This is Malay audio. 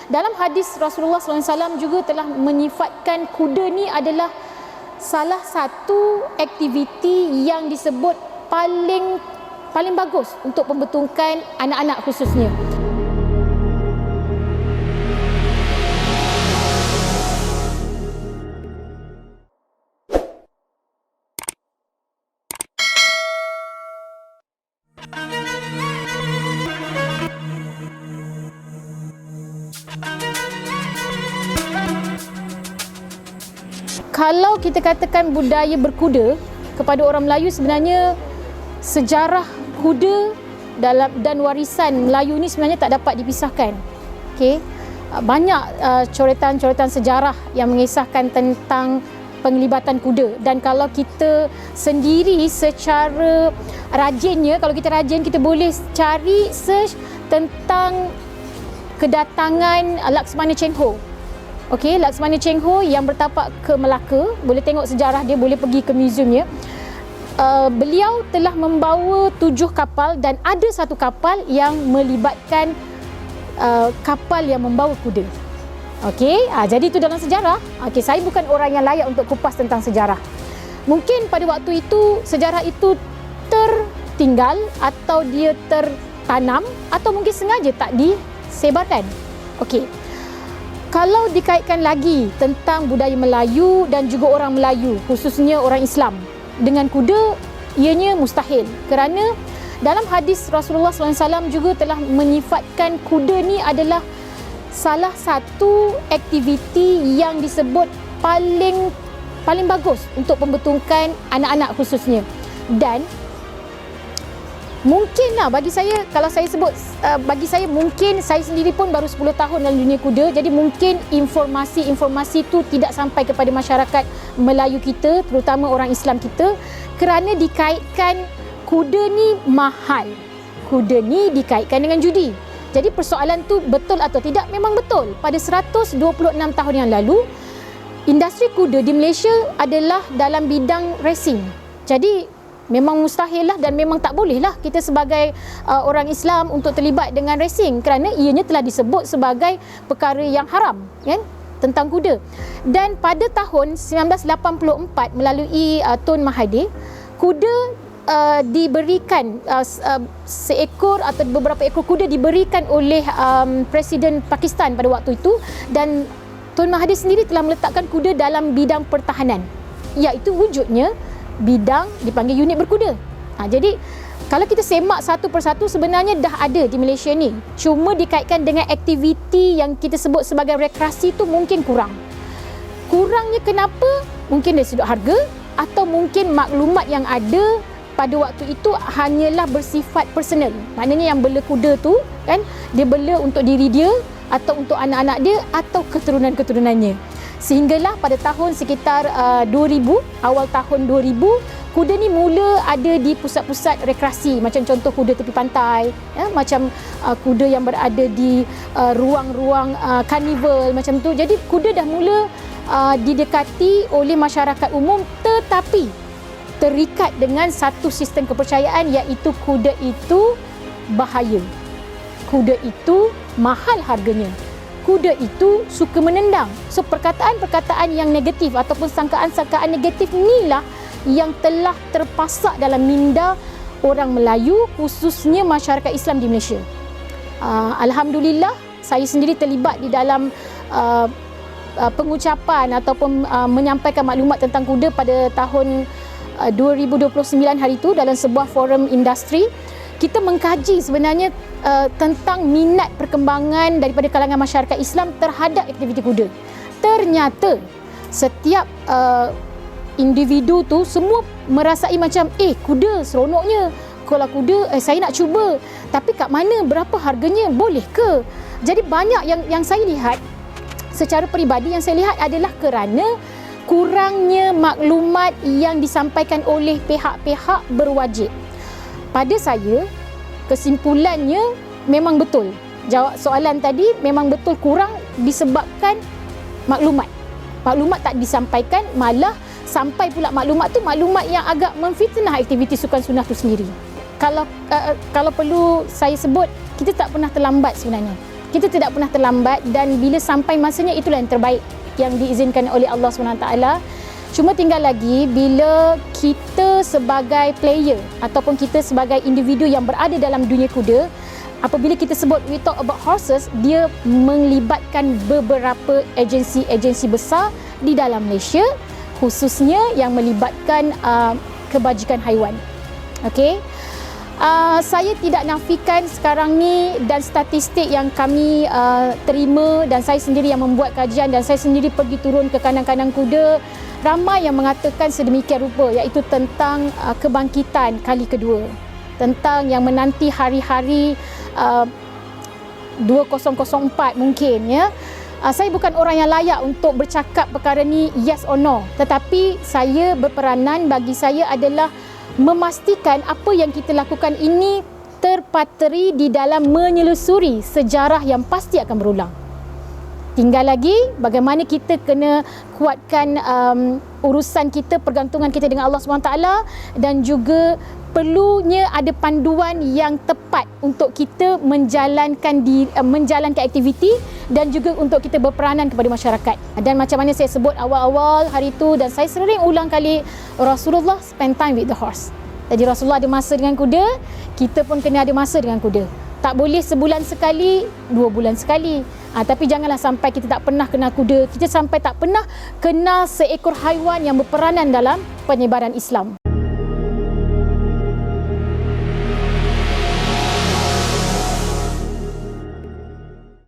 Dalam hadis Rasulullah SAW juga telah menyifatkan kuda ni adalah salah satu aktiviti yang disebut paling bagus untuk pembentukan anak-anak khususnya. Kalau kita katakan budaya berkuda kepada orang Melayu, sebenarnya sejarah kuda dan warisan Melayu ni sebenarnya tak dapat dipisahkan. Okey. Banyak coretan-coretan sejarah yang mengisahkan tentang penglibatan kuda, dan kalau kita sendiri secara rajinnya, kalau kita rajin, kita boleh cari search tentang kedatangan Laksmana Cheng Ho. Okey, Laksmana Cheng Ho yang bertapak ke Melaka, boleh tengok sejarah dia, boleh pergi ke museumnya. Beliau telah membawa 7 kapal dan ada satu kapal yang melibatkan kapal yang membawa kuda. Okey, jadi itu dalam sejarah. Okey, saya bukan orang yang layak untuk kupas tentang sejarah. Mungkin pada waktu itu sejarah itu tertinggal atau dia tertanam atau mungkin sengaja tak disebarkan. Okey. Kalau dikaitkan lagi tentang budaya Melayu dan juga orang Melayu, khususnya orang Islam, dengan kuda, ianya mustahil. Kerana dalam hadis Rasulullah SAW juga telah menyifatkan kuda ni adalah salah satu aktiviti yang disebut paling bagus untuk pembentukan anak-anak khususnya. Dan mungkinlah bagi saya, kalau saya sebut, bagi saya mungkin saya sendiri pun baru 10 tahun dalam dunia kuda, jadi mungkin informasi-informasi itu tidak sampai kepada masyarakat Melayu kita, terutama orang Islam kita, kerana dikaitkan kuda ni mahal. Kuda ni dikaitkan dengan judi. Jadi persoalan tu betul atau tidak? Memang betul. Pada 126 tahun yang lalu, industri kuda di Malaysia adalah dalam bidang racing. Jadi memang mustahil lah dan memang tak boleh lah kita sebagai orang Islam untuk terlibat dengan racing, kerana ianya telah disebut sebagai perkara yang haram, kan, tentang kuda. Dan pada tahun 1984 melalui Tun Mahathir, kuda diberikan seekor atau beberapa ekor kuda diberikan oleh Presiden Pakistan pada waktu itu, dan Tun Mahathir sendiri telah meletakkan kuda dalam bidang pertahanan, iaitu wujudnya bidang dipanggil unit berkuda. Jadi kalau kita semak satu persatu, sebenarnya dah ada di Malaysia ni, cuma dikaitkan dengan aktiviti yang kita sebut sebagai rekreasi tu mungkin kurang. Kurangnya kenapa? Mungkin dari sudut harga, atau mungkin maklumat yang ada pada waktu itu hanyalah bersifat personal. Maknanya yang bela kuda tu, kan, dia bela untuk diri dia atau untuk anak-anak dia atau keturunan-keturunannya. Sehinggalah pada tahun sekitar 2000, awal tahun 2000, kuda ni mula ada di pusat-pusat rekreasi, macam contoh kuda tepi pantai, ya, macam kuda yang berada di ruang-ruang karnival macam tu. Jadi kuda dah mula didekati oleh masyarakat umum, tetapi terikat dengan satu sistem kepercayaan, iaitu kuda itu bahaya. Kuda itu mahal harganya. Kuda itu suka menendang. So perkataan-perkataan yang negatif ataupun sangkaan-sangkaan negatif inilah yang telah terpasak dalam minda orang Melayu, khususnya masyarakat Islam di Malaysia. Alhamdulillah, saya sendiri terlibat di dalam pengucapan ataupun menyampaikan maklumat tentang kuda pada tahun 2029 hari itu dalam sebuah forum industri. Kita mengkaji sebenarnya tentang minat perkembangan daripada kalangan masyarakat Islam terhadap aktiviti kuda. Ternyata setiap individu tu semua merasai macam, kuda seronoknya. Kalau kuda, saya nak cuba. Tapi kat mana, berapa harganya, boleh ke? Jadi banyak yang saya lihat, secara peribadi yang saya lihat adalah kerana kurangnya maklumat yang disampaikan oleh pihak-pihak berwajib. Pada saya, kesimpulannya memang betul. Jawab soalan tadi, memang betul kurang disebabkan maklumat. Maklumat tak disampaikan, malah sampai pula maklumat tu maklumat yang agak memfitnah aktiviti sukan sunnah tu sendiri. Kalau perlu saya sebut, kita tak pernah terlambat sebenarnya. Kita tidak pernah terlambat, dan bila sampai masanya itulah yang terbaik yang diizinkan oleh Allah SWT. Cuma tinggal lagi bila kita sebagai player ataupun kita sebagai individu yang berada dalam dunia kuda, apabila kita sebut we talk about horses, dia melibatkan beberapa agensi-agensi besar di dalam Malaysia, khususnya yang melibatkan kebajikan haiwan. Okey. Saya tidak nafikan sekarang ni, dan statistik yang kami terima, dan saya sendiri yang membuat kajian dan saya sendiri pergi turun ke kandang-kandang kuda, ramai yang mengatakan sedemikian rupa, iaitu tentang kebangkitan kali kedua, tentang yang menanti hari-hari 2004 mungkin, ya. Saya bukan orang yang layak untuk bercakap perkara ni yes or no, tetapi saya berperanan, bagi saya adalah memastikan apa yang kita lakukan ini terpateri di dalam menyelusuri sejarah yang pasti akan berulang. Tinggal lagi bagaimana kita kena kuatkan urusan kita, pergantungan kita dengan Allah SWT, dan juga perlunya ada panduan yang tepat untuk kita menjalankan aktiviti dan juga untuk kita berperanan kepada masyarakat. Dan macam mana saya sebut awal-awal hari itu, dan saya sering ulang kali, Rasulullah spend time with the horse. Jadi Rasulullah ada masa dengan kuda, kita pun kena ada masa dengan kuda. Tak boleh sebulan sekali, 2 bulan sekali. Tapi janganlah sampai kita tak pernah kenal kuda, kita sampai tak pernah kenal seekor haiwan yang berperanan dalam penyebaran Islam.